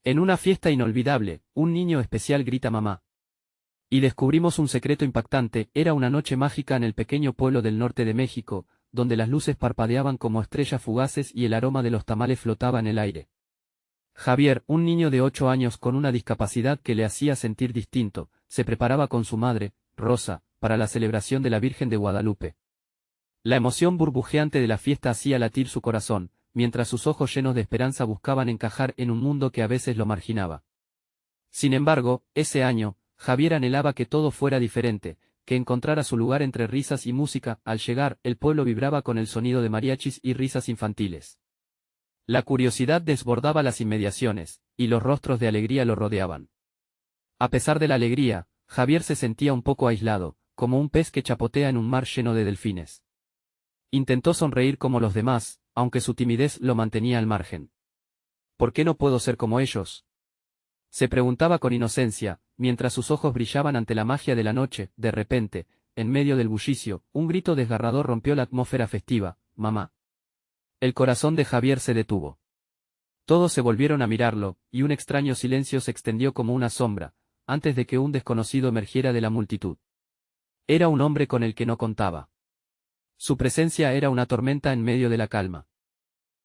En una fiesta inolvidable, un niño especial grita mamá. Y descubrimos un secreto impactante, era una noche mágica en el pequeño pueblo del norte de México, donde las luces parpadeaban como estrellas fugaces y el aroma de los tamales flotaba en el aire. Javier, un niño de 8 años con una discapacidad que le hacía sentir distinto, se preparaba con su madre, Rosa, para la celebración de la Virgen de Guadalupe. La emoción burbujeante de la fiesta hacía latir su corazón, mientras sus ojos llenos de esperanza buscaban encajar en un mundo que a veces lo marginaba. Sin embargo, ese año, Javier anhelaba que todo fuera diferente, que encontrara su lugar entre risas y música. Al llegar, el pueblo vibraba con el sonido de mariachis y risas infantiles. La curiosidad desbordaba las inmediaciones, y los rostros de alegría lo rodeaban. A pesar de la alegría, Javier se sentía un poco aislado, como un pez que chapotea en un mar lleno de delfines. Intentó sonreír como los demás, aunque su timidez lo mantenía al margen. ¿Por qué no puedo ser como ellos?, se preguntaba con inocencia, mientras sus ojos brillaban ante la magia de la noche. De repente, en medio del bullicio, un grito desgarrador rompió la atmósfera festiva: «¡Mamá!». El corazón de Javier se detuvo. Todos se volvieron a mirarlo, y un extraño silencio se extendió como una sombra, antes de que un desconocido emergiera de la multitud. Era un hombre con el que no contaba. Su presencia era una tormenta en medio de la calma.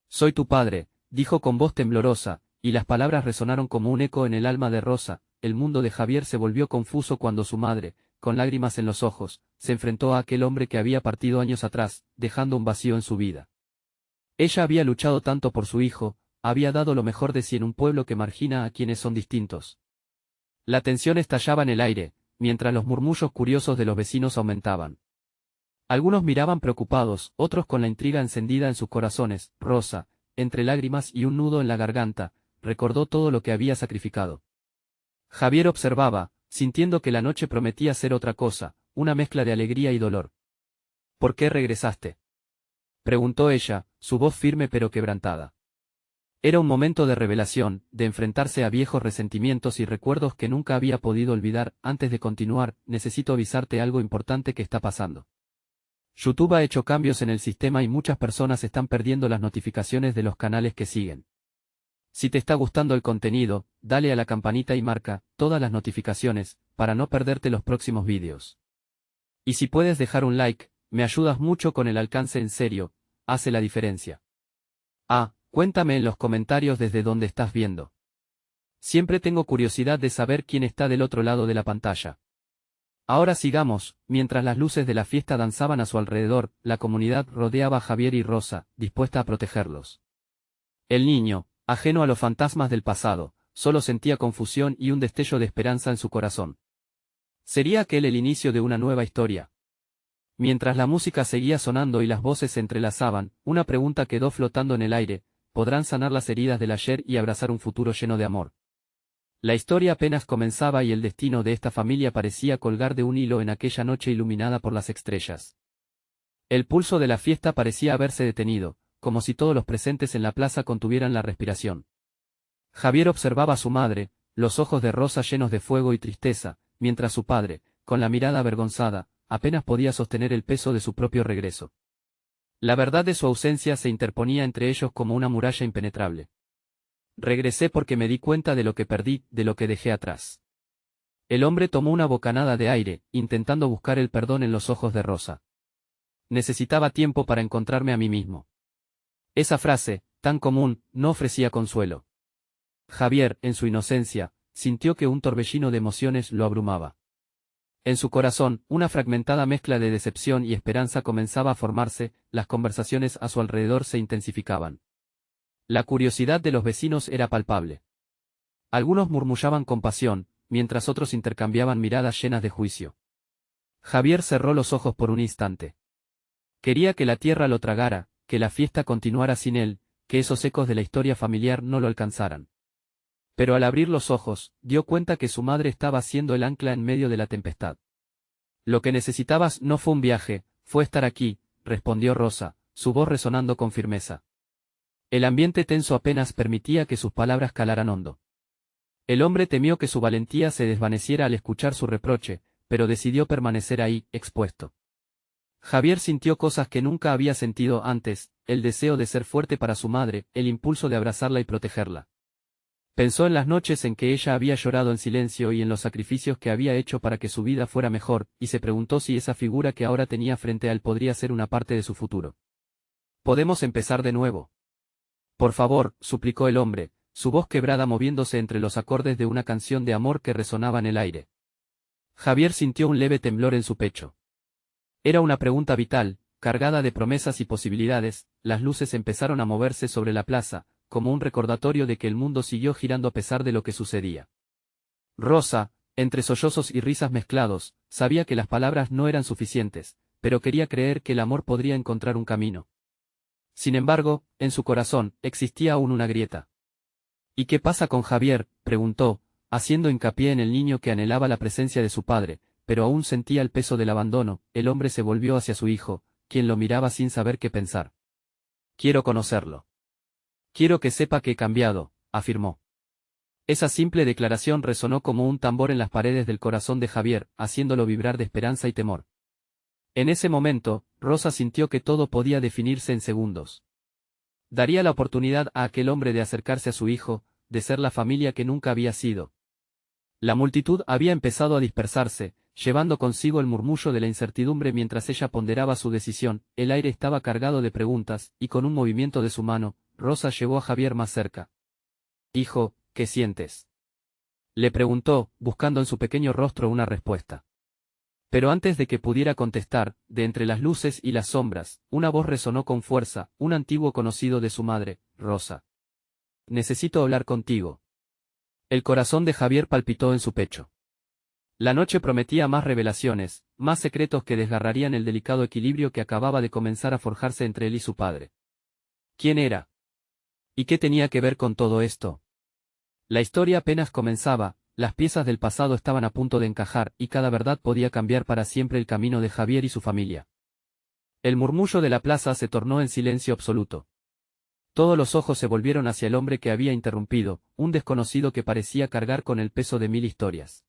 «Soy tu padre», dijo con voz temblorosa, y las palabras resonaron como un eco en el alma de Rosa. El mundo de Javier se volvió confuso cuando su madre, con lágrimas en los ojos, se enfrentó a aquel hombre que había partido años atrás, dejando un vacío en su vida. Ella había luchado tanto por su hijo, había dado lo mejor de sí en un pueblo que margina a quienes son distintos. La tensión estallaba en el aire, mientras los murmullos curiosos de los vecinos aumentaban. Algunos miraban preocupados, otros con la intriga encendida en sus corazones. Rosa, entre lágrimas y un nudo en la garganta, recordó todo lo que había sacrificado. Javier observaba, sintiendo que la noche prometía ser otra cosa, una mezcla de alegría y dolor. «¿Por qué regresaste?», preguntó ella, su voz firme pero quebrantada. Era un momento de revelación, de enfrentarse a viejos resentimientos y recuerdos que nunca había podido olvidar. «Antes de continuar, necesito avisarte algo importante que está pasando. YouTube ha hecho cambios en el sistema y muchas personas están perdiendo las notificaciones de los canales que siguen. Si te está gustando el contenido, dale a la campanita y marca todas las notificaciones, para no perderte los próximos vídeos. Y si puedes dejar un like, me ayudas mucho con el alcance. En serio, hace la diferencia. Cuéntame en los comentarios desde dónde estás viendo. Siempre tengo curiosidad de saber quién está del otro lado de la pantalla. Ahora sigamos. Mientras las luces de la fiesta danzaban a su alrededor, la comunidad rodeaba a Javier y Rosa, dispuesta a protegerlos. El niño, ajeno a los fantasmas del pasado, solo sentía confusión y un destello de esperanza en su corazón. ¿Sería aquel el inicio de una nueva historia? Mientras la música seguía sonando y las voces se entrelazaban, una pregunta quedó flotando en el aire: ¿podrán sanar las heridas del ayer y abrazar un futuro lleno de amor? La historia apenas comenzaba y el destino de esta familia parecía colgar de un hilo en aquella noche iluminada por las estrellas. El pulso de la fiesta parecía haberse detenido, como si todos los presentes en la plaza contuvieran la respiración. Javier observaba a su madre, los ojos de Rosa llenos de fuego y tristeza, mientras su padre, con la mirada avergonzada, apenas podía sostener el peso de su propio regreso. La verdad de su ausencia se interponía entre ellos como una muralla impenetrable. «Regresé porque me di cuenta de lo que perdí, de lo que dejé atrás». El hombre tomó una bocanada de aire, intentando buscar el perdón en los ojos de Rosa. «Necesitaba tiempo para encontrarme a mí mismo». Esa frase, tan común, no ofrecía consuelo. Javier, en su inocencia, sintió que un torbellino de emociones lo abrumaba. En su corazón, una fragmentada mezcla de decepción y esperanza comenzaba a formarse. Las conversaciones a su alrededor se intensificaban. La curiosidad de los vecinos era palpable. Algunos murmuraban con pasión, mientras otros intercambiaban miradas llenas de juicio. Javier cerró los ojos por un instante. Quería que la tierra lo tragara, que la fiesta continuara sin él, que esos ecos de la historia familiar no lo alcanzaran. Pero al abrir los ojos, dio cuenta que su madre estaba siendo el ancla en medio de la tempestad. «Lo que necesitabas no fue un viaje, fue estar aquí», respondió Rosa, su voz resonando con firmeza. El ambiente tenso apenas permitía que sus palabras calaran hondo. El hombre temió que su valentía se desvaneciera al escuchar su reproche, pero decidió permanecer ahí, expuesto. Javier sintió cosas que nunca había sentido antes: el deseo de ser fuerte para su madre, el impulso de abrazarla y protegerla. Pensó en las noches en que ella había llorado en silencio y en los sacrificios que había hecho para que su vida fuera mejor, y se preguntó si esa figura que ahora tenía frente a él podría ser una parte de su futuro. «Podemos empezar de nuevo. Por favor», suplicó el hombre, su voz quebrada moviéndose entre los acordes de una canción de amor que resonaba en el aire. Javier sintió un leve temblor en su pecho. Era una pregunta vital, cargada de promesas y posibilidades. Las luces empezaron a moverse sobre la plaza, como un recordatorio de que el mundo siguió girando a pesar de lo que sucedía. Rosa, entre sollozos y risas mezclados, sabía que las palabras no eran suficientes, pero quería creer que el amor podría encontrar un camino. Sin embargo, en su corazón, existía aún una grieta. «¿Y qué pasa con Javier?», preguntó, haciendo hincapié en el niño que anhelaba la presencia de su padre, pero aún sentía el peso del abandono. El hombre se volvió hacia su hijo, quien lo miraba sin saber qué pensar. «Quiero conocerlo. Quiero que sepa que he cambiado», afirmó. Esa simple declaración resonó como un tambor en las paredes del corazón de Javier, haciéndolo vibrar de esperanza y temor. En ese momento, Rosa sintió que todo podía definirse en segundos. Daría la oportunidad a aquel hombre de acercarse a su hijo, de ser la familia que nunca había sido. La multitud había empezado a dispersarse, llevando consigo el murmullo de la incertidumbre mientras ella ponderaba su decisión. El aire estaba cargado de preguntas, y con un movimiento de su mano, Rosa llevó a Javier más cerca. «Hijo, ¿qué sientes?», le preguntó, buscando en su pequeño rostro una respuesta. Pero antes de que pudiera contestar, de entre las luces y las sombras, una voz resonó con fuerza, un antiguo conocido de su madre: «Rosa. Necesito hablar contigo». El corazón de Javier palpitó en su pecho. La noche prometía más revelaciones, más secretos que desgarrarían el delicado equilibrio que acababa de comenzar a forjarse entre él y su padre. ¿Quién era? ¿Y qué tenía que ver con todo esto? La historia apenas comenzaba, las piezas del pasado estaban a punto de encajar, y cada verdad podía cambiar para siempre el camino de Javier y su familia. El murmullo de la plaza se tornó en silencio absoluto. Todos los ojos se volvieron hacia el hombre que había interrumpido, un desconocido que parecía cargar con el peso de 1000 historias.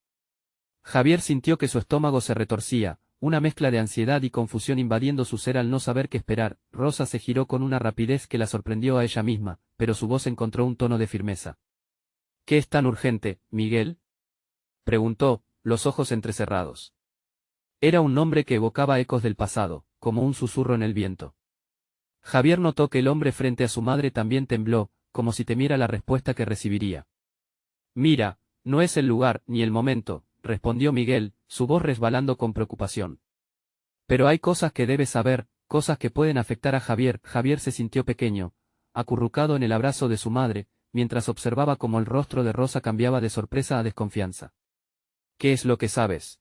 Javier sintió que su estómago se retorcía, una mezcla de ansiedad y confusión invadiendo su ser al no saber qué esperar. Rosa se giró con una rapidez que la sorprendió a ella misma, pero su voz encontró un tono de firmeza. «¿Qué es tan urgente, Miguel?», preguntó, los ojos entrecerrados. Era un nombre que evocaba ecos del pasado, como un susurro en el viento. Javier notó que el hombre frente a su madre también tembló, como si temiera la respuesta que recibiría. «Mira, no es el lugar ni el momento», respondió Miguel, su voz resbalando con preocupación. «Pero hay cosas que debes saber, cosas que pueden afectar a Javier». Javier se sintió pequeño, acurrucado en el abrazo de su madre, mientras observaba cómo el rostro de Rosa cambiaba de sorpresa a desconfianza. «¿Qué es lo que sabes?»,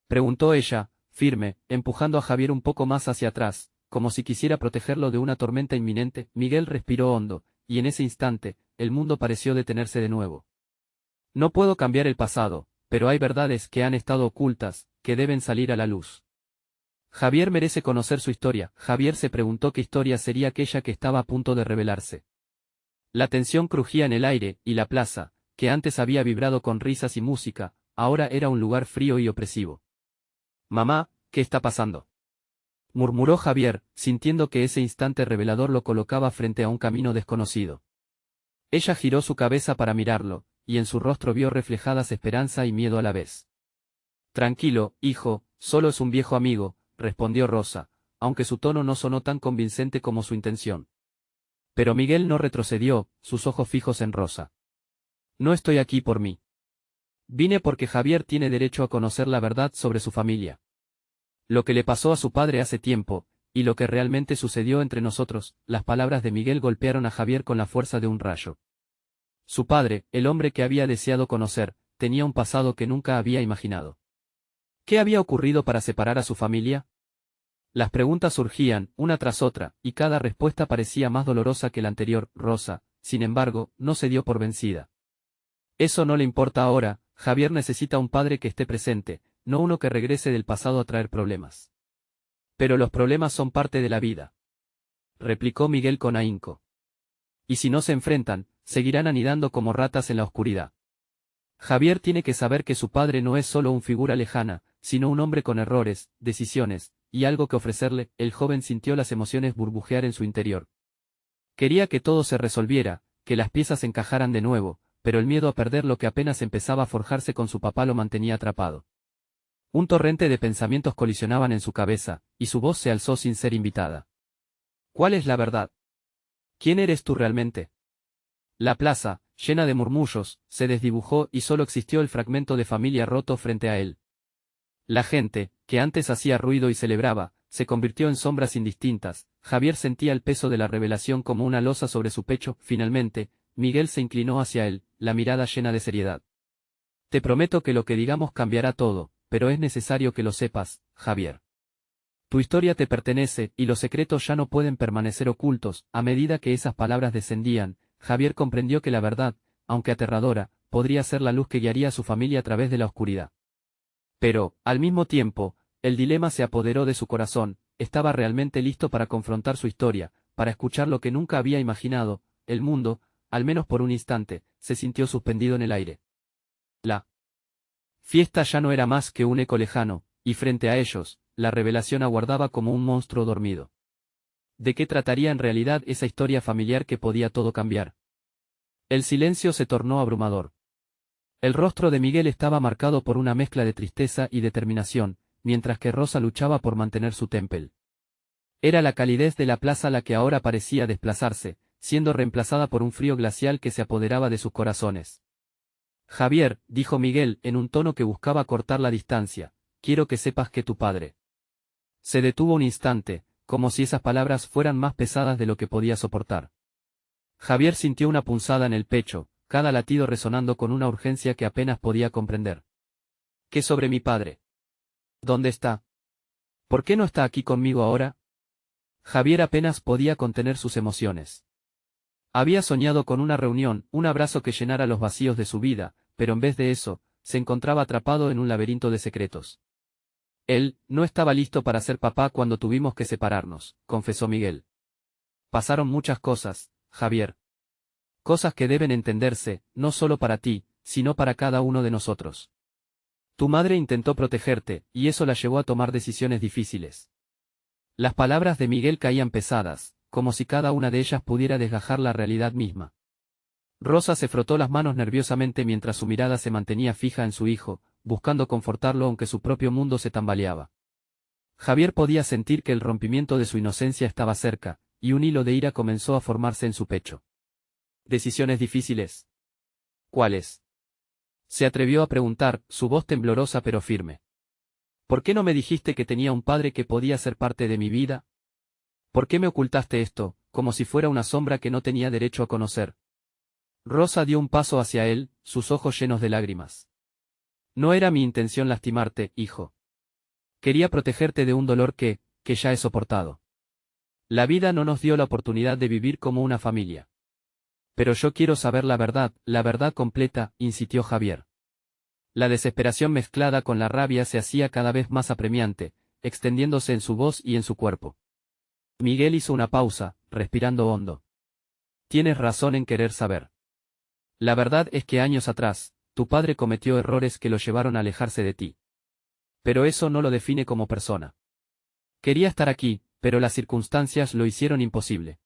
preguntó ella, firme, empujando a Javier un poco más hacia atrás, como si quisiera protegerlo de una tormenta inminente. Miguel respiró hondo, y en ese instante, el mundo pareció detenerse de nuevo. «No puedo cambiar el pasado, pero hay verdades que han estado ocultas, que deben salir a la luz. Javier merece conocer su historia». Javier se preguntó qué historia sería aquella que estaba a punto de revelarse. La tensión crujía en el aire, y la plaza, que antes había vibrado con risas y música, ahora era un lugar frío y opresivo. «Mamá, ¿qué está pasando?», murmuró Javier, sintiendo que ese instante revelador lo colocaba frente a un camino desconocido. Ella giró su cabeza para mirarlo, y en su rostro vio reflejadas esperanza y miedo a la vez. «Tranquilo, hijo, solo es un viejo amigo», respondió Rosa, aunque su tono no sonó tan convincente como su intención. Pero Miguel no retrocedió, sus ojos fijos en Rosa. «No estoy aquí por mí. Vine porque Javier tiene derecho a conocer la verdad sobre su familia. Lo que le pasó a su padre hace tiempo, y lo que realmente sucedió entre nosotros». Las palabras de Miguel golpearon a Javier con la fuerza de un rayo. Su padre, el hombre que había deseado conocer, tenía un pasado que nunca había imaginado. ¿Qué había ocurrido para separar a su familia? Las preguntas surgían, una tras otra, y cada respuesta parecía más dolorosa que la anterior. Rosa, sin embargo, no se dio por vencida. «Eso no le importa ahora, Javier necesita un padre que esté presente, no uno que regrese del pasado a traer problemas». «Pero los problemas son parte de la vida», replicó Miguel con ahínco. «Y si no se enfrentan, seguirán anidando como ratas en la oscuridad. Javier tiene que saber que su padre no es solo una figura lejana, sino un hombre con errores, decisiones, y algo que ofrecerle». El joven sintió las emociones burbujear en su interior. Quería que todo se resolviera, que las piezas encajaran de nuevo, pero el miedo a perder lo que apenas empezaba a forjarse con su papá lo mantenía atrapado. Un torrente de pensamientos colisionaban en su cabeza, y su voz se alzó sin ser invitada. ¿Cuál es la verdad? ¿Quién eres tú realmente? La plaza, llena de murmullos, se desdibujó y solo existió el fragmento de familia roto frente a él. La gente, que antes hacía ruido y celebraba, se convirtió en sombras indistintas. Javier sentía el peso de la revelación como una losa sobre su pecho. Finalmente, Miguel se inclinó hacia él, la mirada llena de seriedad. Te prometo que lo que digamos cambiará todo, pero es necesario que lo sepas, Javier. Tu historia te pertenece, y los secretos ya no pueden permanecer ocultos. A medida que esas palabras descendían, Javier comprendió que la verdad, aunque aterradora, podría ser la luz que guiaría a su familia a través de la oscuridad. Pero, al mismo tiempo, el dilema se apoderó de su corazón. Estaba realmente listo para confrontar su historia, para escuchar lo que nunca había imaginado. El mundo, al menos por un instante, se sintió suspendido en el aire. La fiesta ya no era más que un eco lejano, y frente a ellos, la revelación aguardaba como un monstruo dormido. ¿De qué trataría en realidad esa historia familiar que podía todo cambiar? El silencio se tornó abrumador. El rostro de Miguel estaba marcado por una mezcla de tristeza y determinación, mientras que Rosa luchaba por mantener su temple. Era la calidez de la plaza la que ahora parecía desplazarse, siendo reemplazada por un frío glacial que se apoderaba de sus corazones. Javier, dijo Miguel en un tono que buscaba cortar la distancia, quiero que sepas que tu padre. Se detuvo un instante, como si esas palabras fueran más pesadas de lo que podía soportar. Javier sintió una punzada en el pecho, cada latido resonando con una urgencia que apenas podía comprender. ¿Qué sobre mi padre? ¿Dónde está? ¿Por qué no está aquí conmigo ahora? Javier apenas podía contener sus emociones. Había soñado con una reunión, un abrazo que llenara los vacíos de su vida, pero en vez de eso, se encontraba atrapado en un laberinto de secretos. Él no estaba listo para ser papá cuando tuvimos que separarnos, confesó Miguel. Pasaron muchas cosas, Javier. Cosas que deben entenderse, no solo para ti, sino para cada uno de nosotros. Tu madre intentó protegerte, y eso la llevó a tomar decisiones difíciles. Las palabras de Miguel caían pesadas, como si cada una de ellas pudiera desgajar la realidad misma. Rosa se frotó las manos nerviosamente mientras su mirada se mantenía fija en su hijo, buscando confortarlo aunque su propio mundo se tambaleaba. Javier podía sentir que el rompimiento de su inocencia estaba cerca, y un hilo de ira comenzó a formarse en su pecho. ¿Decisiones difíciles? ¿Cuáles? Se atrevió a preguntar, su voz temblorosa pero firme. ¿Por qué no me dijiste que tenía un padre que podía ser parte de mi vida? ¿Por qué me ocultaste esto, como si fuera una sombra que no tenía derecho a conocer? Rosa dio un paso hacia él, sus ojos llenos de lágrimas. No era mi intención lastimarte, hijo. Quería protegerte de un dolor que ya he soportado. La vida no nos dio la oportunidad de vivir como una familia. Pero yo quiero saber la verdad completa, insistió Javier. La desesperación mezclada con la rabia se hacía cada vez más apremiante, extendiéndose en su voz y en su cuerpo. Miguel hizo una pausa, respirando hondo. Tienes razón en querer saber. La verdad es que años atrás, tu padre cometió errores que lo llevaron a alejarse de ti. Pero eso no lo define como persona. Quería estar aquí, pero las circunstancias lo hicieron imposible.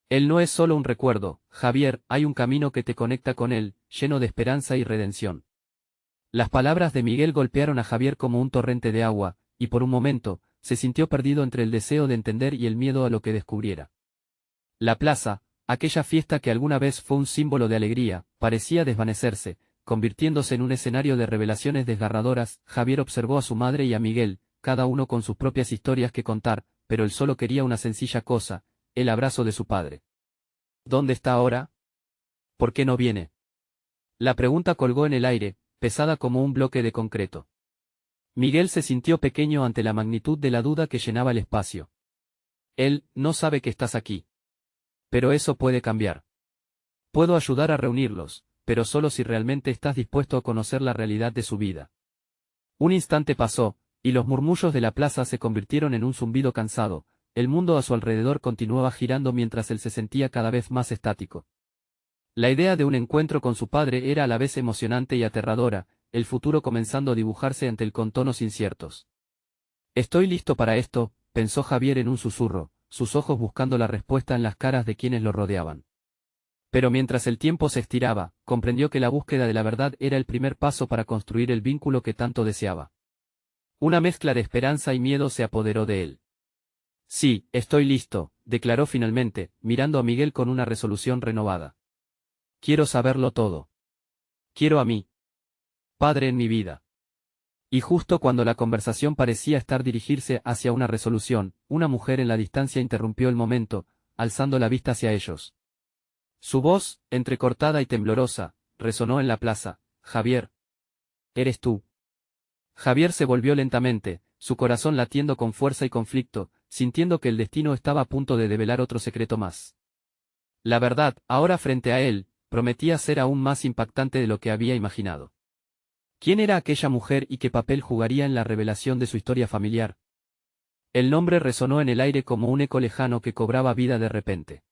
Él no es solo un recuerdo, Javier, hay un camino que te conecta con él, lleno de esperanza y redención. Las palabras de Miguel golpearon a Javier como un torrente de agua, y por un momento, se sintió perdido entre el deseo de entender y el miedo a lo que descubriera. La plaza, aquella fiesta que alguna vez fue un símbolo de alegría, parecía desvanecerse, convirtiéndose en un escenario de revelaciones desgarradoras. Javier observó a su madre y a Miguel, cada uno con sus propias historias que contar, pero él solo quería una sencilla cosa, el abrazo de su padre. ¿Dónde está ahora? ¿Por qué no viene? La pregunta colgó en el aire, pesada como un bloque de concreto. Miguel se sintió pequeño ante la magnitud de la duda que llenaba el espacio. Él no sabe que estás aquí. Pero eso puede cambiar. Puedo ayudar a reunirlos, pero solo si realmente estás dispuesto a conocer la realidad de su vida. Un instante pasó, y los murmullos de la plaza se convirtieron en un zumbido cansado. El mundo a su alrededor continuaba girando mientras él se sentía cada vez más estático. La idea de un encuentro con su padre era a la vez emocionante y aterradora, el futuro comenzando a dibujarse ante él con tonos inciertos. Estoy listo para esto, pensó Javier en un susurro, sus ojos buscando la respuesta en las caras de quienes lo rodeaban. Pero mientras el tiempo se estiraba, comprendió que la búsqueda de la verdad era el primer paso para construir el vínculo que tanto deseaba. Una mezcla de esperanza y miedo se apoderó de él. Sí, estoy listo, declaró finalmente, mirando a Miguel con una resolución renovada. Quiero saberlo todo. Quiero a mí. Padre en mi vida. Y justo cuando la conversación parecía estar dirigirse hacia una resolución, una mujer en la distancia interrumpió el momento, alzando la vista hacia ellos. Su voz, entrecortada y temblorosa, resonó en la plaza. Javier. ¿Eres tú? Javier se volvió lentamente, su corazón latiendo con fuerza y conflicto, sintiendo que el destino estaba a punto de develar otro secreto más. La verdad, ahora frente a él, prometía ser aún más impactante de lo que había imaginado. ¿Quién era aquella mujer y qué papel jugaría en la revelación de su historia familiar? El nombre resonó en el aire como un eco lejano que cobraba vida de repente.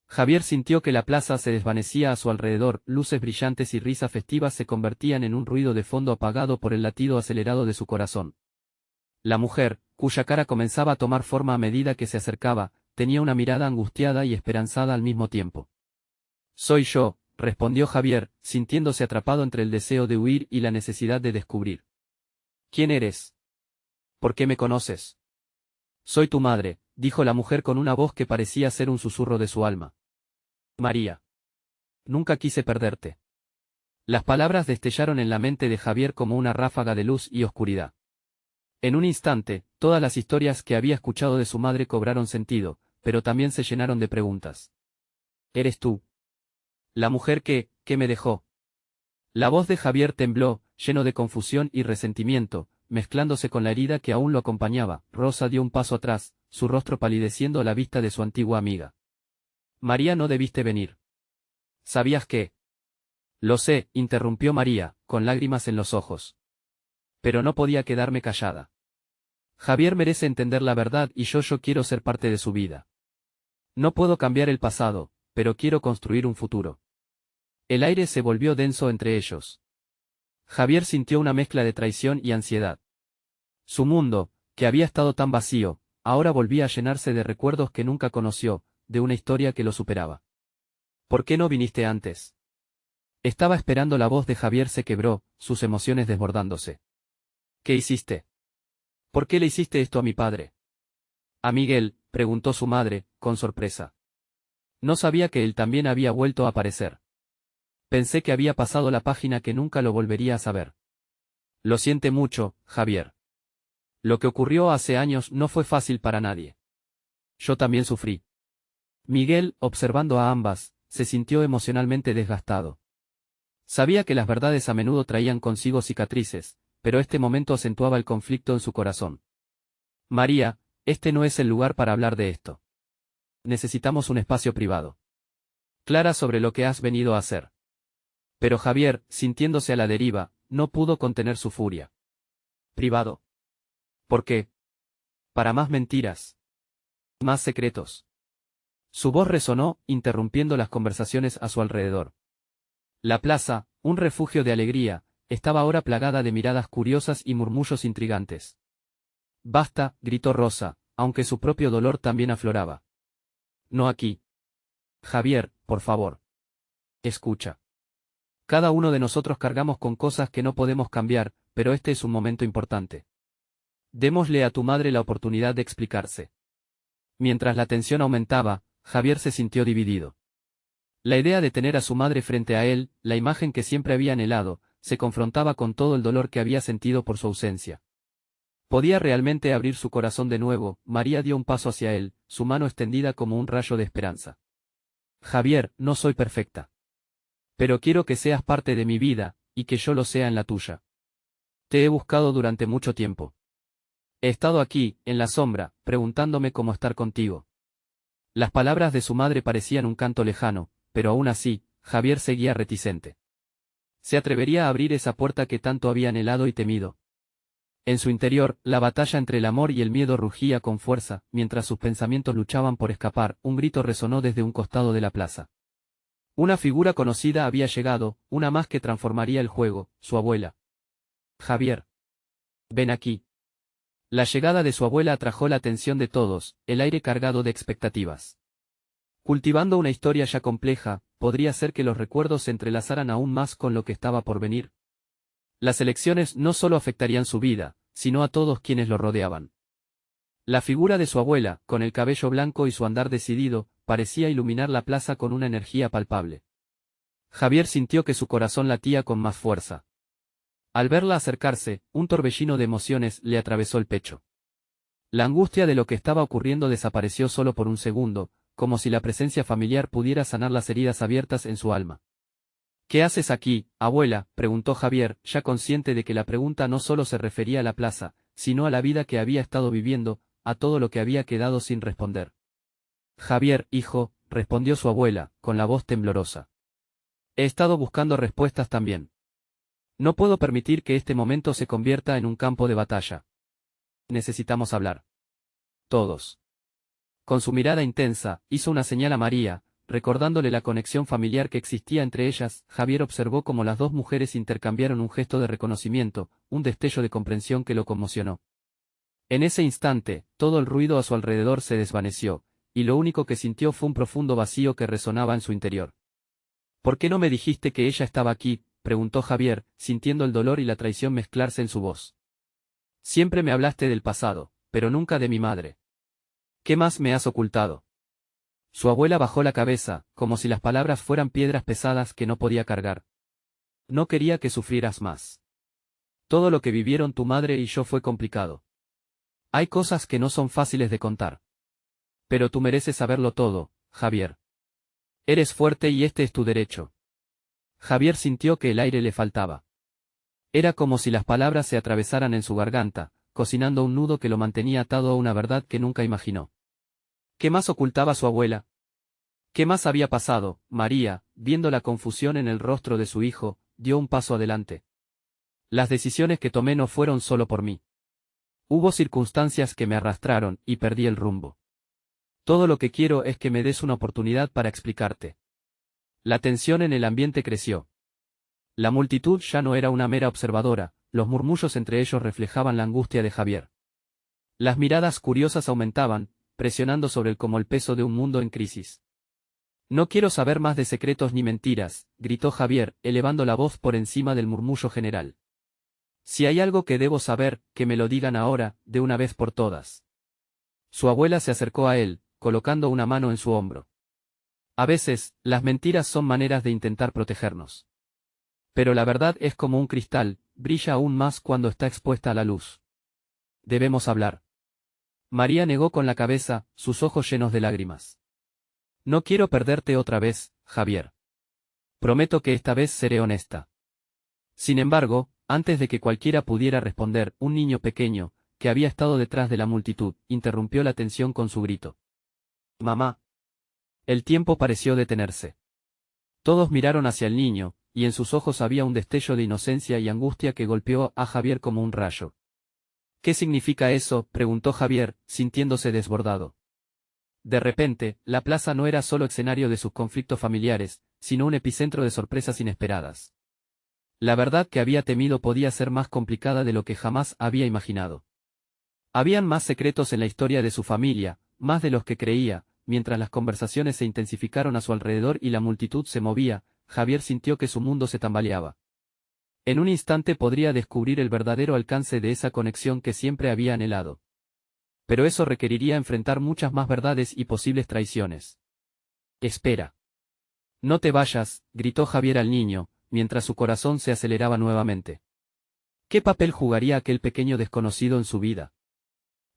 Javier sintió que la plaza se desvanecía a su alrededor, luces brillantes y risas festivas se convertían en un ruido de fondo apagado por el latido acelerado de su corazón. La mujer, cuya cara comenzaba a tomar forma a medida que se acercaba, tenía una mirada angustiada y esperanzada al mismo tiempo. Soy yo, respondió Javier, sintiéndose atrapado entre el deseo de huir y la necesidad de descubrir. ¿Quién eres? ¿Por qué me conoces? Soy tu madre, dijo la mujer con una voz que parecía ser un susurro de su alma. María. Nunca quise perderte. Las palabras destellaron en la mente de Javier como una ráfaga de luz y oscuridad. En un instante, todas las historias que había escuchado de su madre cobraron sentido, pero también se llenaron de preguntas. ¿Eres tú? La mujer que me dejó. La voz de Javier tembló, lleno de confusión y resentimiento, mezclándose con la herida que aún lo acompañaba. Rosa dio un paso atrás, su rostro palideciendo a la vista de su antigua amiga. María, no debiste venir. ¿Sabías qué? Lo sé, interrumpió María, con lágrimas en los ojos. Pero no podía quedarme callada. Javier merece entender la verdad y yo quiero ser parte de su vida. No puedo cambiar el pasado, pero quiero construir un futuro. El aire se volvió denso entre ellos. Javier sintió una mezcla de traición y ansiedad. Su mundo, que había estado tan vacío, ahora volvía a llenarse de recuerdos que nunca conoció, de una historia que lo superaba. ¿Por qué no viniste antes? Estaba esperando. La voz de Javier se quebró, sus emociones desbordándose. ¿Qué hiciste? ¿Por qué le hiciste esto a mi padre? ¿A Miguel?, preguntó su madre, con sorpresa. No sabía que él también había vuelto a aparecer. Pensé que había pasado la página, que nunca lo volvería a saber. Lo siente mucho, Javier. Lo que ocurrió hace años no fue fácil para nadie. Yo también sufrí. Miguel, observando a ambas, se sintió emocionalmente desgastado. Sabía que las verdades a menudo traían consigo cicatrices, pero este momento acentuaba el conflicto en su corazón. María, este no es el lugar para hablar de esto. Necesitamos un espacio privado. Clara sobre lo que has venido a hacer. Pero Javier, sintiéndose a la deriva, no pudo contener su furia. ¿Privado? ¿Por qué? Para más mentiras. Más secretos. Su voz resonó, interrumpiendo las conversaciones a su alrededor. La plaza, un refugio de alegría, estaba ahora plagada de miradas curiosas y murmullos intrigantes. Basta, gritó Rosa, aunque su propio dolor también afloraba. No aquí. Javier, por favor. Escucha. Cada uno de nosotros cargamos con cosas que no podemos cambiar, pero este es un momento importante. Démosle a tu madre la oportunidad de explicarse. Mientras la tensión aumentaba, Javier se sintió dividido. La idea de tener a su madre frente a él, la imagen que siempre había anhelado, se confrontaba con todo el dolor que había sentido por su ausencia. ¿Podía realmente abrir su corazón de nuevo? María dio un paso hacia él, su mano extendida como un rayo de esperanza. Javier, no soy perfecta. Pero quiero que seas parte de mi vida, y que yo lo sea en la tuya. Te he buscado durante mucho tiempo. He estado aquí, en la sombra, preguntándome cómo estar contigo. Las palabras de su madre parecían un canto lejano, pero aún así, Javier seguía reticente. ¿Se atrevería a abrir esa puerta que tanto había anhelado y temido? En su interior, la batalla entre el amor y el miedo rugía con fuerza, mientras sus pensamientos luchaban por escapar. Un grito resonó desde un costado de la plaza. Una figura conocida había llegado, una más que transformaría el juego, su abuela. Javier. Ven aquí. La llegada de su abuela atrajo la atención de todos, el aire cargado de expectativas. Cultivando una historia ya compleja, podría ser que los recuerdos se entrelazaran aún más con lo que estaba por venir. Las elecciones no solo afectarían su vida, sino a todos quienes lo rodeaban. La figura de su abuela, con el cabello blanco y su andar decidido, parecía iluminar la plaza con una energía palpable. Javier sintió que su corazón latía con más fuerza. Al verla acercarse, un torbellino de emociones le atravesó el pecho. La angustia de lo que estaba ocurriendo desapareció solo por un segundo, como si la presencia familiar pudiera sanar las heridas abiertas en su alma. ¿Qué haces aquí, abuela?, preguntó Javier, ya consciente de que la pregunta no solo se refería a la plaza, sino a la vida que había estado viviendo, a todo lo que había quedado sin responder. Javier, hijo, respondió su abuela, con la voz temblorosa. He estado buscando respuestas también. No puedo permitir que este momento se convierta en un campo de batalla. Necesitamos hablar. Todos. Con su mirada intensa, hizo una señal a María, recordándole la conexión familiar que existía entre ellas. Javier observó cómo las dos mujeres intercambiaron un gesto de reconocimiento, un destello de comprensión que lo conmocionó. En ese instante, todo el ruido a su alrededor se desvaneció, y lo único que sintió fue un profundo vacío que resonaba en su interior. ¿Por qué no me dijiste que ella estaba aquí?, preguntó Javier, sintiendo el dolor y la traición mezclarse en su voz. Siempre me hablaste del pasado, pero nunca de mi madre. ¿Qué más me has ocultado? Su abuela bajó la cabeza, como si las palabras fueran piedras pesadas que no podía cargar. No quería que sufrieras más. Todo lo que vivieron tu madre y yo fue complicado. Hay cosas que no son fáciles de contar. Pero tú mereces saberlo todo, Javier. Eres fuerte y este es tu derecho. Javier sintió que el aire le faltaba. Era como si las palabras se atravesaran en su garganta, cocinando un nudo que lo mantenía atado a una verdad que nunca imaginó. ¿Qué más ocultaba su abuela? ¿Qué más había pasado? María, viendo la confusión en el rostro de su hijo, dio un paso adelante. Las decisiones que tomé no fueron solo por mí. Hubo circunstancias que me arrastraron y perdí el rumbo. Todo lo que quiero es que me des una oportunidad para explicarte. La tensión en el ambiente creció. La multitud ya no era una mera observadora, los murmullos entre ellos reflejaban la angustia de Javier. Las miradas curiosas aumentaban, presionando sobre él como el peso de un mundo en crisis. No quiero saber más de secretos ni mentiras, gritó Javier, elevando la voz por encima del murmullo general. Si hay algo que debo saber, que me lo digan ahora, de una vez por todas. Su abuela se acercó a él, colocando una mano en su hombro. A veces, las mentiras son maneras de intentar protegernos. Pero la verdad es como un cristal, brilla aún más cuando está expuesta a la luz. Debemos hablar. María negó con la cabeza, sus ojos llenos de lágrimas. No quiero perderte otra vez, Javier. Prometo que esta vez seré honesta. Sin embargo, antes de que cualquiera pudiera responder, un niño pequeño, que había estado detrás de la multitud, interrumpió la tensión con su grito. Mamá. El tiempo pareció detenerse. Todos miraron hacia el niño, y en sus ojos había un destello de inocencia y angustia que golpeó a Javier como un rayo. ¿Qué significa eso?, preguntó Javier, sintiéndose desbordado. De repente, la plaza no era solo escenario de sus conflictos familiares, sino un epicentro de sorpresas inesperadas. La verdad que había temido podía ser más complicada de lo que jamás había imaginado. Habían más secretos en la historia de su familia, más de los que creía. Mientras las conversaciones se intensificaron a su alrededor y la multitud se movía, Javier sintió que su mundo se tambaleaba. En un instante podría descubrir el verdadero alcance de esa conexión que siempre había anhelado. Pero eso requeriría enfrentar muchas más verdades y posibles traiciones. Espera. No te vayas, gritó Javier al niño, mientras su corazón se aceleraba nuevamente. ¿Qué papel jugaría aquel pequeño desconocido en su vida?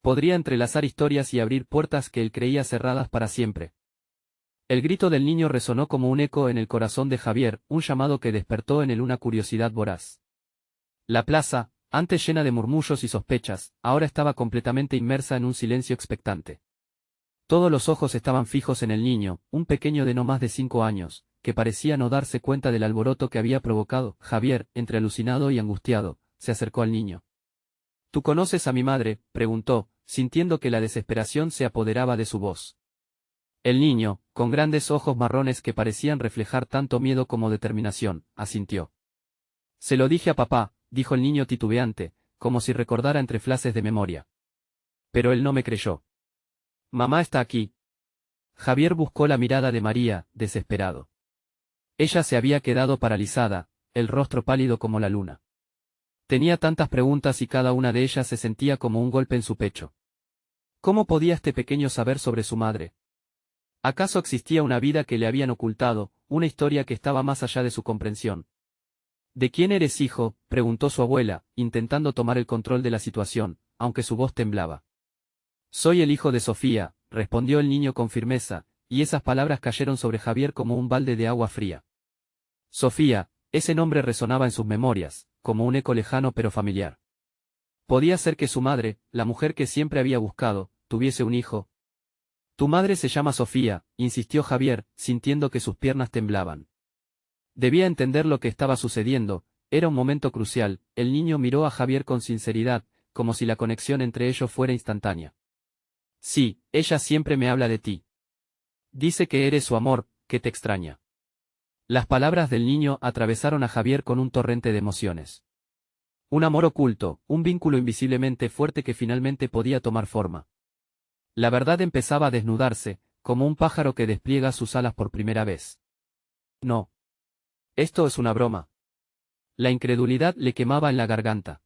Podría entrelazar historias y abrir puertas que él creía cerradas para siempre. El grito del niño resonó como un eco en el corazón de Javier, un llamado que despertó en él una curiosidad voraz. La plaza, antes llena de murmullos y sospechas, ahora estaba completamente inmersa en un silencio expectante. Todos los ojos estaban fijos en el niño, un pequeño de no más de 5 años, que parecía no darse cuenta del alboroto que había provocado. Javier, entre alucinado y angustiado, se acercó al niño. ¿Tú conoces a mi madre?, preguntó, sintiendo que la desesperación se apoderaba de su voz. El niño, con grandes ojos marrones que parecían reflejar tanto miedo como determinación, asintió. Se lo dije a papá, dijo el niño titubeante, como si recordara entre flashes de memoria. Pero él no me creyó. Mamá está aquí. Javier buscó la mirada de María, desesperado. Ella se había quedado paralizada, el rostro pálido como la luna. Tenía tantas preguntas y cada una de ellas se sentía como un golpe en su pecho. ¿Cómo podía este pequeño saber sobre su madre? ¿Acaso existía una vida que le habían ocultado, una historia que estaba más allá de su comprensión? ¿De quién eres hijo?, preguntó su abuela, intentando tomar el control de la situación, aunque su voz temblaba. Soy el hijo de Sofía, respondió el niño con firmeza, y esas palabras cayeron sobre Javier como un balde de agua fría. Sofía, ese nombre resonaba en sus memorias, como un eco lejano pero familiar. Podía ser que su madre, la mujer que siempre había buscado, tuviese un hijo. Tu madre se llama Sofía, insistió Javier, sintiendo que sus piernas temblaban. Debía entender lo que estaba sucediendo, era un momento crucial. El niño miró a Javier con sinceridad, como si la conexión entre ellos fuera instantánea. Sí, ella siempre me habla de ti. Dice que eres su amor, que te extraña. Las palabras del niño atravesaron a Javier con un torrente de emociones. Un amor oculto, un vínculo invisiblemente fuerte que finalmente podía tomar forma. La verdad empezaba a desnudarse, como un pájaro que despliega sus alas por primera vez. No. Esto es una broma. La incredulidad le quemaba en la garganta.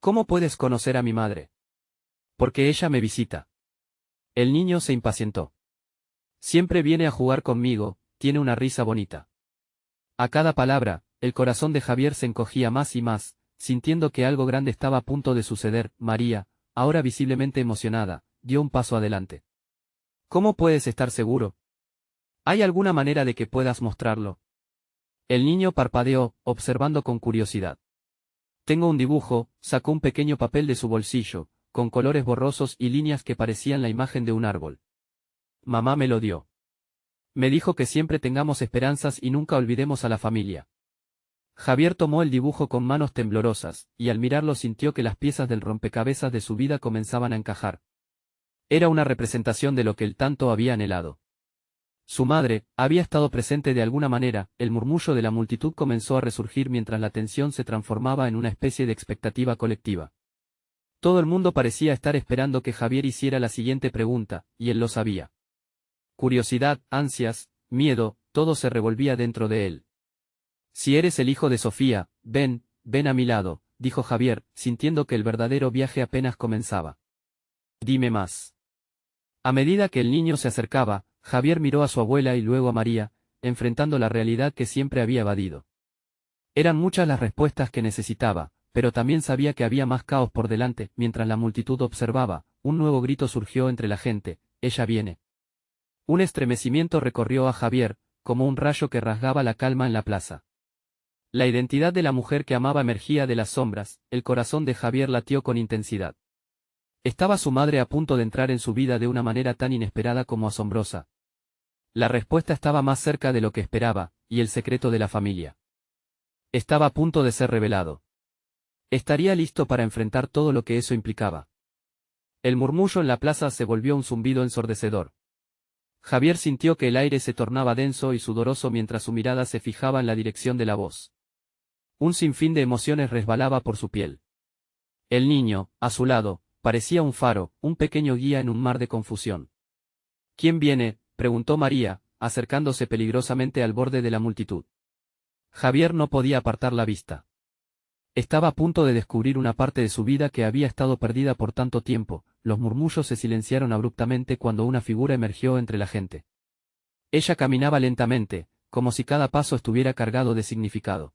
¿Cómo puedes conocer a mi madre? Porque ella me visita. El niño se impacientó. Siempre viene a jugar conmigo, tiene una risa bonita. A cada palabra, el corazón de Javier se encogía más y más, sintiendo que algo grande estaba a punto de suceder. María, ahora visiblemente emocionada, dio un paso adelante. ¿Cómo puedes estar seguro? ¿Hay alguna manera de que puedas mostrarlo? El niño parpadeó, observando con curiosidad. Tengo un dibujo, sacó un pequeño papel de su bolsillo, con colores borrosos y líneas que parecían la imagen de un árbol. Mamá me lo dio. Me dijo que siempre tengamos esperanzas y nunca olvidemos a la familia. Javier tomó el dibujo con manos temblorosas, y al mirarlo sintió que las piezas del rompecabezas de su vida comenzaban a encajar. Era una representación de lo que él tanto había anhelado. Su madre, había estado presente de alguna manera. El murmullo de la multitud comenzó a resurgir mientras la tensión se transformaba en una especie de expectativa colectiva. Todo el mundo parecía estar esperando que Javier hiciera la siguiente pregunta, y él lo sabía. Curiosidad, ansias, miedo, todo se revolvía dentro de él. Si eres el hijo de Sofía, ven, ven a mi lado, dijo Javier, sintiendo que el verdadero viaje apenas comenzaba. Dime más. A medida que el niño se acercaba, Javier miró a su abuela y luego a María, enfrentando la realidad que siempre había evadido. Eran muchas las respuestas que necesitaba, pero también sabía que había más caos por delante. Mientras la multitud observaba, un nuevo grito surgió entre la gente: ella viene. Un estremecimiento recorrió a Javier, como un rayo que rasgaba la calma en la plaza. La identidad de la mujer que amaba emergía de las sombras. El corazón de Javier latió con intensidad. ¿Estaba su madre a punto de entrar en su vida de una manera tan inesperada como asombrosa? La respuesta estaba más cerca de lo que esperaba, y el secreto de la familia estaba a punto de ser revelado. Estaría listo para enfrentar todo lo que eso implicaba. El murmullo en la plaza se volvió un zumbido ensordecedor. Javier sintió que el aire se tornaba denso y sudoroso mientras su mirada se fijaba en la dirección de la voz. Un sinfín de emociones resbalaba por su piel. El niño, a su lado, parecía un faro, un pequeño guía en un mar de confusión. ¿Quién viene?, preguntó María, acercándose peligrosamente al borde de la multitud. Javier no podía apartar la vista. Estaba a punto de descubrir una parte de su vida que había estado perdida por tanto tiempo. Los murmullos se silenciaron abruptamente cuando una figura emergió entre la gente. Ella caminaba lentamente, como si cada paso estuviera cargado de significado.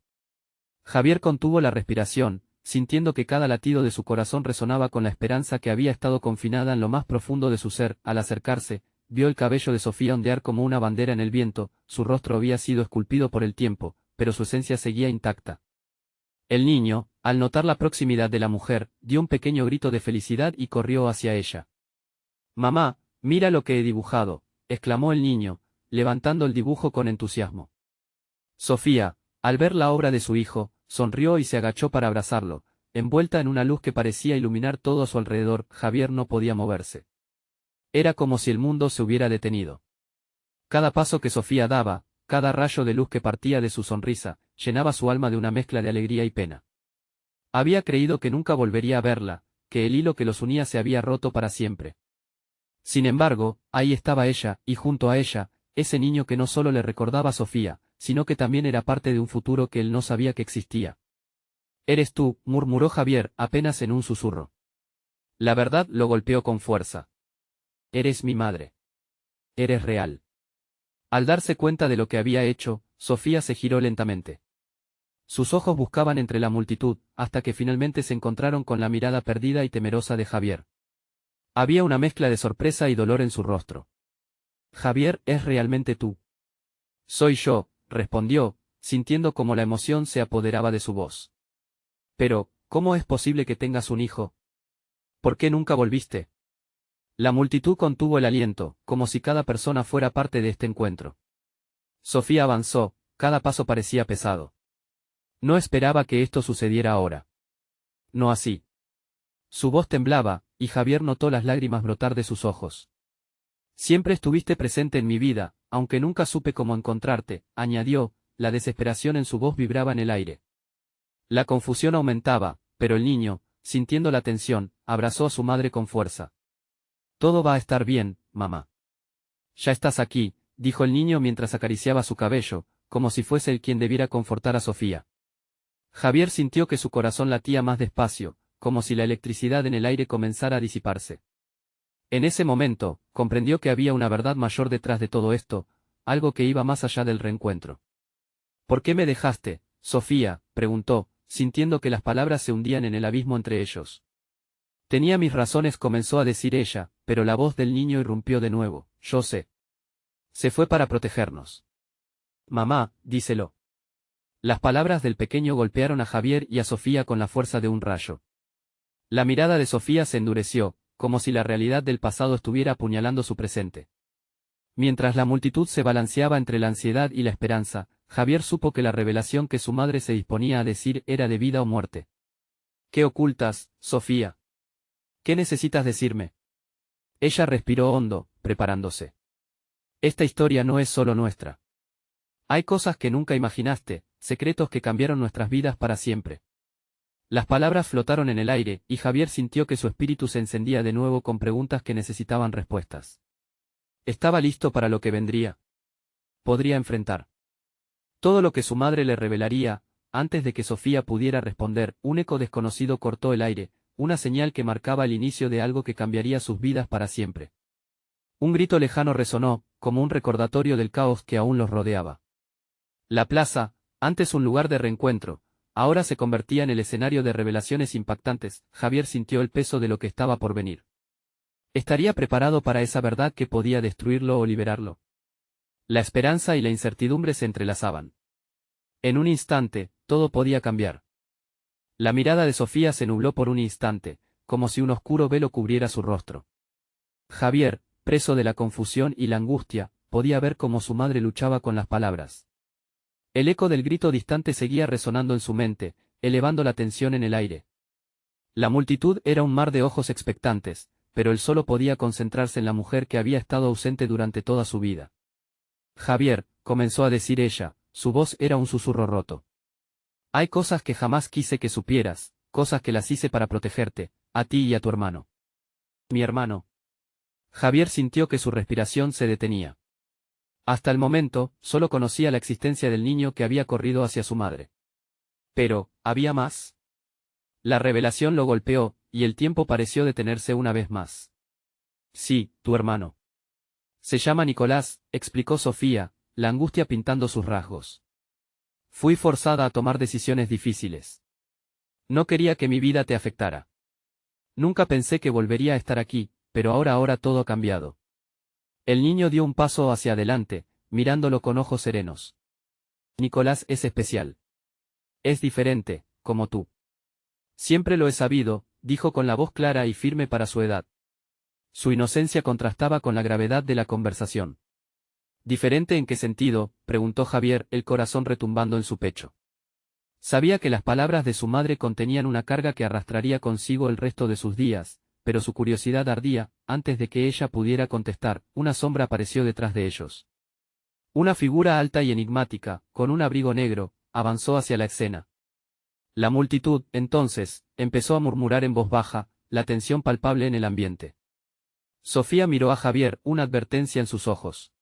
Javier contuvo la respiración, sintiendo que cada latido de su corazón resonaba con la esperanza que había estado confinada en lo más profundo de su ser. Al acercarse, vio el cabello de Sofía ondear como una bandera en el viento. Su rostro había sido esculpido por el tiempo, pero su esencia seguía intacta. El niño, al notar la proximidad de la mujer, dio un pequeño grito de felicidad y corrió hacia ella. «Mamá, mira lo que he dibujado», exclamó el niño, levantando el dibujo con entusiasmo. Sofía, al ver la obra de su hijo, sonrió y se agachó para abrazarlo, envuelta en una luz que parecía iluminar todo a su alrededor. Javier no podía moverse. Era como si el mundo se hubiera detenido. Cada paso que Sofía daba, cada rayo de luz que partía de su sonrisa, llenaba su alma de una mezcla de alegría y pena. Había creído que nunca volvería a verla, que el hilo que los unía se había roto para siempre. Sin embargo, ahí estaba ella, y junto a ella, ese niño que no solo le recordaba a Sofía, sino que también era parte de un futuro que él no sabía que existía. «Eres tú», murmuró Javier, apenas en un susurro. La verdad lo golpeó con fuerza. «Eres mi madre. Eres real». Al darse cuenta de lo que había hecho, Sofía se giró lentamente. Sus ojos buscaban entre la multitud, hasta que finalmente se encontraron con la mirada perdida y temerosa de Javier. Había una mezcla de sorpresa y dolor en su rostro. «Javier, ¿es realmente tú?» «Soy yo», respondió, sintiendo como la emoción se apoderaba de su voz. «Pero, ¿cómo es posible que tengas un hijo? ¿Por qué nunca volviste?» La multitud contuvo el aliento, como si cada persona fuera parte de este encuentro. Sofía avanzó, cada paso parecía pesado. No esperaba que esto sucediera ahora. No así. Su voz temblaba, y Javier notó las lágrimas brotar de sus ojos. «Siempre estuviste presente en mi vida, aunque nunca supe cómo encontrarte», añadió, la desesperación en su voz vibraba en el aire. La confusión aumentaba, pero el niño, sintiendo la tensión, abrazó a su madre con fuerza. «Todo va a estar bien, mamá». «Ya estás aquí», dijo el niño mientras acariciaba su cabello, como si fuese él quien debiera confortar a Sofía. Javier sintió que su corazón latía más despacio, como si la electricidad en el aire comenzara a disiparse. En ese momento, comprendió que había una verdad mayor detrás de todo esto, algo que iba más allá del reencuentro. «¿Por qué me dejaste, Sofía?», preguntó, sintiendo que las palabras se hundían en el abismo entre ellos. «Tenía mis razones», comenzó a decir ella, pero la voz del niño irrumpió de nuevo. «Yo sé. Se fue para protegernos». «Mamá, díselo». Las palabras del pequeño golpearon a Javier y a Sofía con la fuerza de un rayo. La mirada de Sofía se endureció, como si la realidad del pasado estuviera apuñalando su presente. Mientras la multitud se balanceaba entre la ansiedad y la esperanza, Javier supo que la revelación que su madre se disponía a decir era de vida o muerte. «¿Qué ocultas, Sofía? ¿Qué necesitas decirme?» Ella respiró hondo, preparándose. «Esta historia no es solo nuestra. Hay cosas que nunca imaginaste, secretos que cambiaron nuestras vidas para siempre». Las palabras flotaron en el aire, y Javier sintió que su espíritu se encendía de nuevo con preguntas que necesitaban respuestas. Estaba listo para lo que vendría. Podría enfrentar todo lo que su madre le revelaría. Antes de que Sofía pudiera responder, un eco desconocido cortó el aire, una señal que marcaba el inicio de algo que cambiaría sus vidas para siempre. Un grito lejano resonó, como un recordatorio del caos que aún los rodeaba. La plaza, antes un lugar de reencuentro, ahora se convertía en el escenario de revelaciones impactantes. Javier sintió el peso de lo que estaba por venir. ¿Estaría preparado para esa verdad que podía destruirlo o liberarlo? La esperanza y la incertidumbre se entrelazaban. En un instante, todo podía cambiar. La mirada de Sofía se nubló por un instante, como si un oscuro velo cubriera su rostro. Javier, preso de la confusión y la angustia, podía ver cómo su madre luchaba con las palabras. El eco del grito distante seguía resonando en su mente, elevando la tensión en el aire. La multitud era un mar de ojos expectantes, pero él solo podía concentrarse en la mujer que había estado ausente durante toda su vida. «Javier», comenzó a decir ella, su voz era un susurro roto. «Hay cosas que jamás quise que supieras, cosas que las hice para protegerte, a ti y a tu hermano». «¿Mi hermano?». Javier sintió que su respiración se detenía. Hasta el momento, solo conocía la existencia del niño que había corrido hacia su madre. Pero, ¿había más? La revelación lo golpeó, y el tiempo pareció detenerse una vez más. «Sí, tu hermano. Se llama Nicolás», explicó Sofía, la angustia pintando sus rasgos. «Fui forzada a tomar decisiones difíciles. No quería que mi vida te afectara. Nunca pensé que volvería a estar aquí, pero ahora todo ha cambiado». El niño dio un paso hacia adelante, mirándolo con ojos serenos. «Nicolás es especial. Es diferente, como tú». «Siempre lo he sabido», dijo con la voz clara y firme para su edad. Su inocencia contrastaba con la gravedad de la conversación. «¿Diferente en qué sentido?», preguntó Javier, el corazón retumbando en su pecho. Sabía que las palabras de su madre contenían una carga que arrastraría consigo el resto de sus días, pero su curiosidad ardía. Antes de que ella pudiera contestar, una sombra apareció detrás de ellos. Una figura alta y enigmática, con un abrigo negro, avanzó hacia la escena. La multitud, entonces, empezó a murmurar en voz baja, la tensión palpable en el ambiente. Sofía miró a Javier, una advertencia en sus ojos.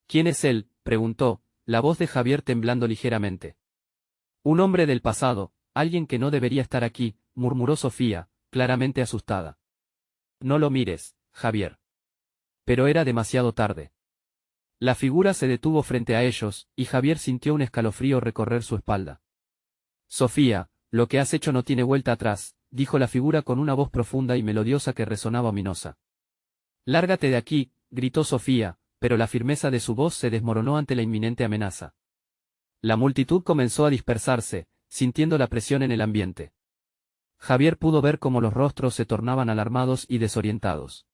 ¿Quién es él?, preguntó, la voz de Javier temblando ligeramente. Un hombre del pasado, alguien que no debería estar aquí, murmuró Sofía, claramente asustada. No lo mires, Javier. Pero era demasiado tarde. La figura se detuvo frente a ellos, y Javier sintió un escalofrío recorrer su espalda. Sofía, lo que has hecho no tiene vuelta atrás, dijo la figura con una voz profunda y melodiosa que resonaba ominosa. Lárgate de aquí, gritó Sofía, pero la firmeza de su voz se desmoronó ante la inminente amenaza. La multitud comenzó a dispersarse, sintiendo la presión en el ambiente. Javier pudo ver cómo los rostros se tornaban alarmados y desorientados.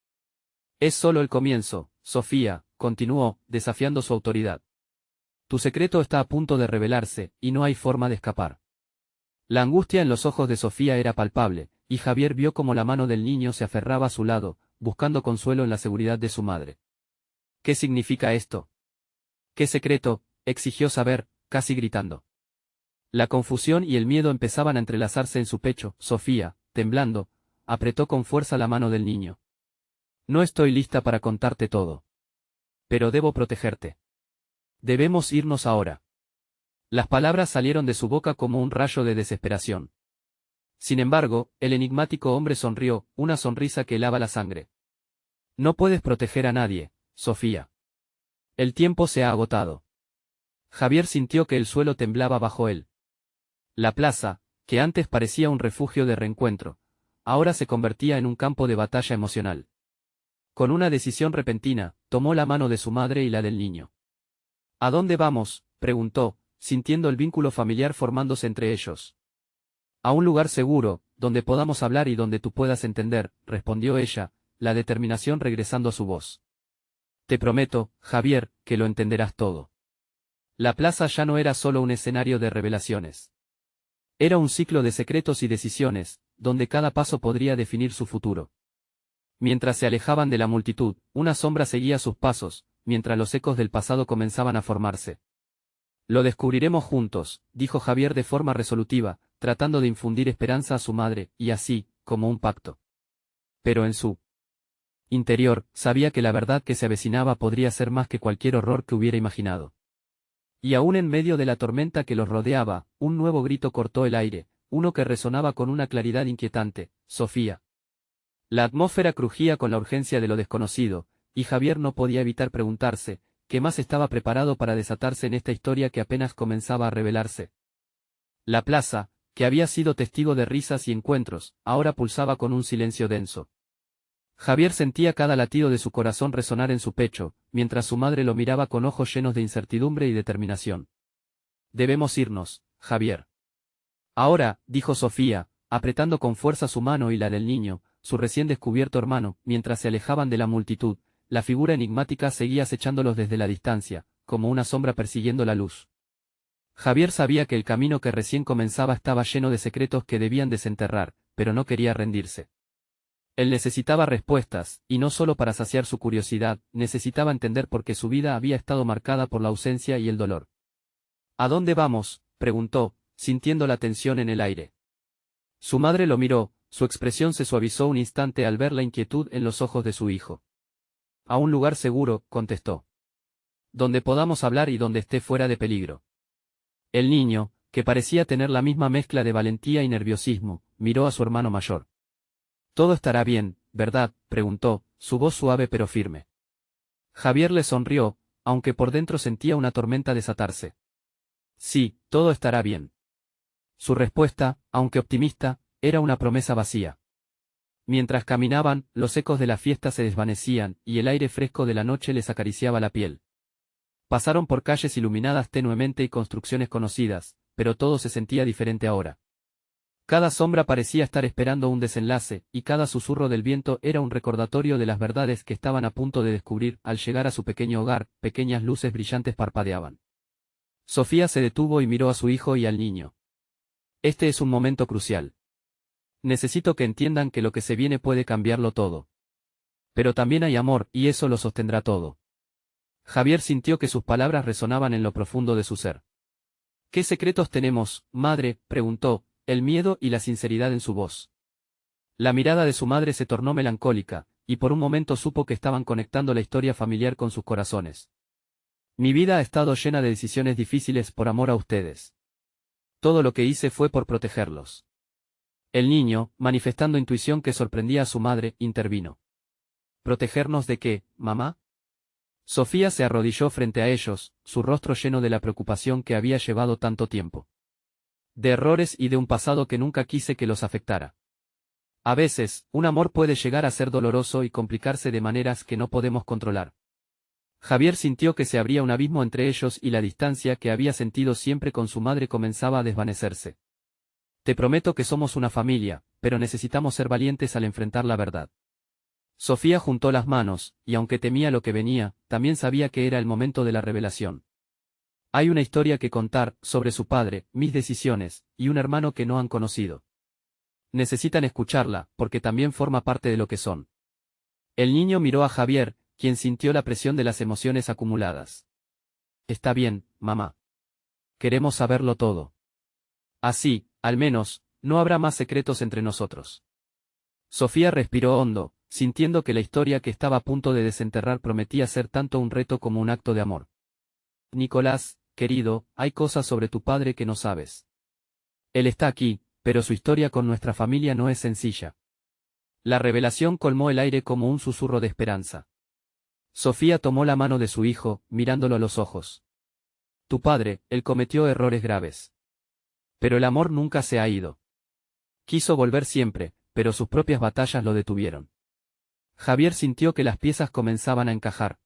Es solo el comienzo, Sofía, continuó, desafiando su autoridad. Tu secreto está a punto de revelarse, y no hay forma de escapar. La angustia en los ojos de Sofía era palpable, y Javier vio cómo la mano del niño se aferraba a su lado, buscando consuelo en la seguridad de su madre. ¿Qué significa esto? ¿Qué secreto?, exigió saber, casi gritando. La confusión y el miedo empezaban a entrelazarse en su pecho. Sofía, temblando, apretó con fuerza la mano del niño. No estoy lista para contarte todo. Pero debo protegerte. Debemos irnos ahora. Las palabras salieron de su boca como un rayo de desesperación. Sin embargo, el enigmático hombre sonrió, una sonrisa que helaba la sangre. No puedes proteger a nadie, Sofía. El tiempo se ha agotado. Javier sintió que el suelo temblaba bajo él. La plaza, que antes parecía un refugio de reencuentro, ahora se convertía en un campo de batalla emocional. Con una decisión repentina, tomó la mano de su madre y la del niño. ¿A dónde vamos?, preguntó, sintiendo el vínculo familiar formándose entre ellos. A un lugar seguro, donde podamos hablar y donde tú puedas entender, respondió ella, la determinación regresando a su voz. Te prometo, Javier, que lo entenderás todo. La plaza ya no era solo un escenario de revelaciones. Era un ciclo de secretos y decisiones, donde cada paso podría definir su futuro. Mientras se alejaban de la multitud, una sombra seguía sus pasos, mientras los ecos del pasado comenzaban a formarse. Lo descubriremos juntos, dijo Javier de forma resolutiva, tratando de infundir esperanza a su madre, y así, como un pacto. Pero en su interior, sabía que la verdad que se avecinaba podría ser más que cualquier horror que hubiera imaginado. Y aún en medio de la tormenta que los rodeaba, un nuevo grito cortó el aire, uno que resonaba con una claridad inquietante: Sofía. La atmósfera crujía con la urgencia de lo desconocido, y Javier no podía evitar preguntarse, ¿qué más estaba preparado para desatarse en esta historia que apenas comenzaba a revelarse? La plaza, que había sido testigo de risas y encuentros, ahora pulsaba con un silencio denso. Javier sentía cada latido de su corazón resonar en su pecho, mientras su madre lo miraba con ojos llenos de incertidumbre y determinación. Debemos irnos, Javier. Ahora, dijo Sofía, apretando con fuerza su mano y la del niño, su recién descubierto hermano, mientras se alejaban de la multitud, la figura enigmática seguía acechándolos desde la distancia, como una sombra persiguiendo la luz. Javier sabía que el camino que recién comenzaba estaba lleno de secretos que debían desenterrar, pero no quería rendirse. Él necesitaba respuestas, y no solo para saciar su curiosidad, necesitaba entender por qué su vida había estado marcada por la ausencia y el dolor. ¿A dónde vamos?, preguntó, sintiendo la tensión en el aire. Su madre lo miró, su expresión se suavizó un instante al ver la inquietud en los ojos de su hijo. A un lugar seguro, contestó. Donde podamos hablar y donde esté fuera de peligro. El niño, que parecía tener la misma mezcla de valentía y nerviosismo, miró a su hermano mayor. «Todo estará bien, ¿verdad?», preguntó, su voz suave pero firme. Javier le sonrió, aunque por dentro sentía una tormenta desatarse. «Sí, todo estará bien». Su respuesta, aunque optimista, era una promesa vacía. Mientras caminaban, los ecos de la fiesta se desvanecían, y el aire fresco de la noche les acariciaba la piel. Pasaron por calles iluminadas tenuemente y construcciones conocidas, pero todo se sentía diferente ahora. Cada sombra parecía estar esperando un desenlace, y cada susurro del viento era un recordatorio de las verdades que estaban a punto de descubrir. Al llegar a su pequeño hogar, pequeñas luces brillantes parpadeaban. Sofía se detuvo y miró a su hijo y al niño. Este es un momento crucial. Necesito que entiendan que lo que se viene puede cambiarlo todo. Pero también hay amor, y eso lo sostendrá todo. Javier sintió que sus palabras resonaban en lo profundo de su ser. ¿Qué secretos tenemos, madre?, preguntó, el miedo y la sinceridad en su voz. La mirada de su madre se tornó melancólica, y por un momento supo que estaban conectando la historia familiar con sus corazones. Mi vida ha estado llena de decisiones difíciles por amor a ustedes. Todo lo que hice fue por protegerlos. El niño, manifestando intuición que sorprendía a su madre, intervino. ¿Protegernos de qué, mamá? Sofía se arrodilló frente a ellos, su rostro lleno de la preocupación que había llevado tanto tiempo. De errores y de un pasado que nunca quise que los afectara. A veces, un amor puede llegar a ser doloroso y complicarse de maneras que no podemos controlar. Javier sintió que se abría un abismo entre ellos y la distancia que había sentido siempre con su madre comenzaba a desvanecerse. Te prometo que somos una familia, pero necesitamos ser valientes al enfrentar la verdad. Sofía juntó las manos, y aunque temía lo que venía, también sabía que era el momento de la revelación. Hay una historia que contar, sobre su padre, mis decisiones, y un hermano que no han conocido. Necesitan escucharla, porque también forma parte de lo que son. El niño miró a Javier, quien sintió la presión de las emociones acumuladas. Está bien, mamá. Queremos saberlo todo. Así, al menos, no habrá más secretos entre nosotros. Sofía respiró hondo, sintiendo que la historia que estaba a punto de desenterrar prometía ser tanto un reto como un acto de amor. Nicolás, querido, hay cosas sobre tu padre que no sabes. Él está aquí, pero su historia con nuestra familia no es sencilla. La revelación colmó el aire como un susurro de esperanza. Sofía tomó la mano de su hijo, mirándolo a los ojos. Tu padre, él cometió errores graves. Pero el amor nunca se ha ido. Quiso volver siempre, pero sus propias batallas lo detuvieron. Javier sintió que las piezas comenzaban a encajar.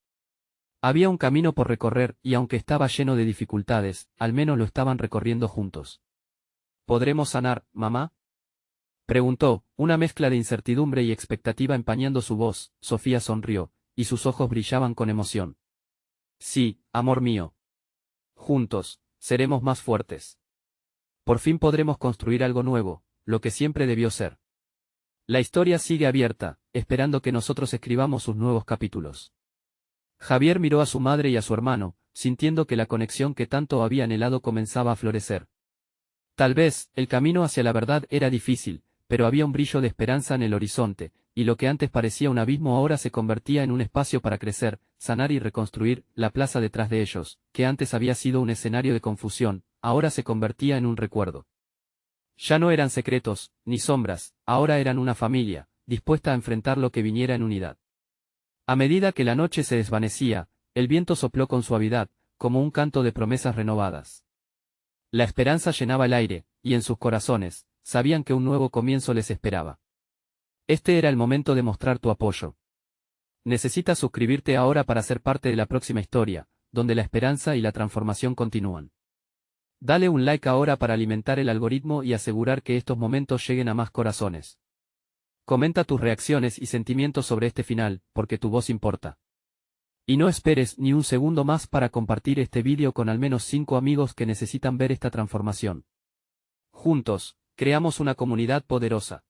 Había un camino por recorrer y aunque estaba lleno de dificultades, al menos lo estaban recorriendo juntos. ¿Podremos sanar, mamá? Preguntó, una mezcla de incertidumbre y expectativa empañando su voz. Sofía sonrió, y sus ojos brillaban con emoción. Sí, amor mío. Juntos, seremos más fuertes. Por fin podremos construir algo nuevo, lo que siempre debió ser. La historia sigue abierta, esperando que nosotros escribamos sus nuevos capítulos. Javier miró a su madre y a su hermano, sintiendo que la conexión que tanto había anhelado comenzaba a florecer. Tal vez, el camino hacia la verdad era difícil, pero había un brillo de esperanza en el horizonte, y lo que antes parecía un abismo ahora se convertía en un espacio para crecer, sanar y reconstruir. La plaza detrás de ellos, que antes había sido un escenario de confusión, ahora se convertía en un recuerdo. Ya no eran secretos, ni sombras, ahora eran una familia, dispuesta a enfrentar lo que viniera en unidad. A medida que la noche se desvanecía, el viento sopló con suavidad, como un canto de promesas renovadas. La esperanza llenaba el aire, y en sus corazones, sabían que un nuevo comienzo les esperaba. Este era el momento de mostrar tu apoyo. Necesitas suscribirte ahora para ser parte de la próxima historia, donde la esperanza y la transformación continúan. Dale un like ahora para alimentar el algoritmo y asegurar que estos momentos lleguen a más corazones. Comenta tus reacciones y sentimientos sobre este final, porque tu voz importa. Y no esperes ni un segundo más para compartir este vídeo con al menos 5 amigos que necesitan ver esta transformación. Juntos, creamos una comunidad poderosa.